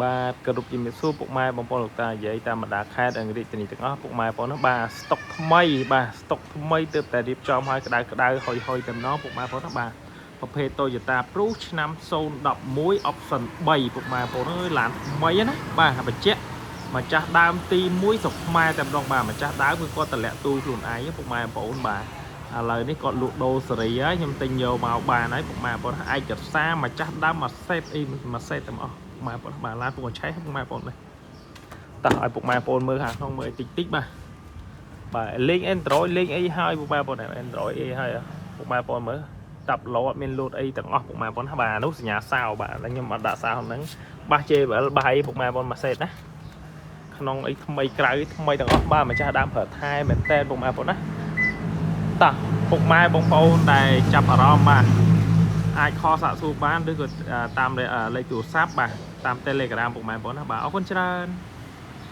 បាទគោរពជំរាបសួរពុកម៉ែបងប្អូនលោកតានិយាយតាមបណ្ដាខេត្តអង្រិតនីទាំងអស់ពុកម៉ែបងប្អូនណាបាទស្តុកថ្មីបាទស្តុកថ្មីទើបតែរៀបចំឲ្យក្តៅហុយតែម្ដងពុកម៉ែបងប្អូនណាបាទប្រភេទ Toyota Prius ឆ្នាំ011 option 3ពុកម៉ែបងប្អូនអើយឡានថ្មីណាបាទបញ្ជាក់ម្ចាស់ដើមទី1ស្រុកខ្មែរតែម្ដងបាទម្ចាស់ដើមគឺគាត់តម្លាក់ទូខ្លួនឯងពុកម៉ែបងប្អូនបាទឥឡូវនេះគាត់លក់ដូរសេរីហើយខ្ញុំទិញយកមកបានហើយពុកម៉ែបងប្អូនឯកសារម្ចាស់ដើមមួយសេតអីមួយសេតតែអស់ម៉ែបងបាទឡានពុកឆេះពុកម៉ែបងនេះតោះឲ្យពុកម៉ែបងមើលខាងក្នុងមើលតិចបាទបាទលេង Android លេងអីហើយពុកម៉ែបង Android អីហើយពុកម៉ែបងមើលតាប់ឡអត់មានលូតអីទាំងអស់ពុកម៉ែបងបាទនោះសញ្ញាសោបាទខ្ញុំអត់ដាក់សោហ្នឹងបាស JBL បាសអីពុកម៉ែបងមួយសេតណាក្នុងអីថ្មីក្រៅថ្មីទាំងអស់បាទម្ចាស់ដើមប្រើថែមែនតើពុកម៉ែបងណាតោះពុកម៉ែបងប្អូនដែលចាប់អារម្មណ៍បាទអាចខលសាកសួរបានឬក៏តាមលេខទូរស័ព្ទបាទតាម Telegram ពុកម៉ែបងណាបាទអរគុណច្រើន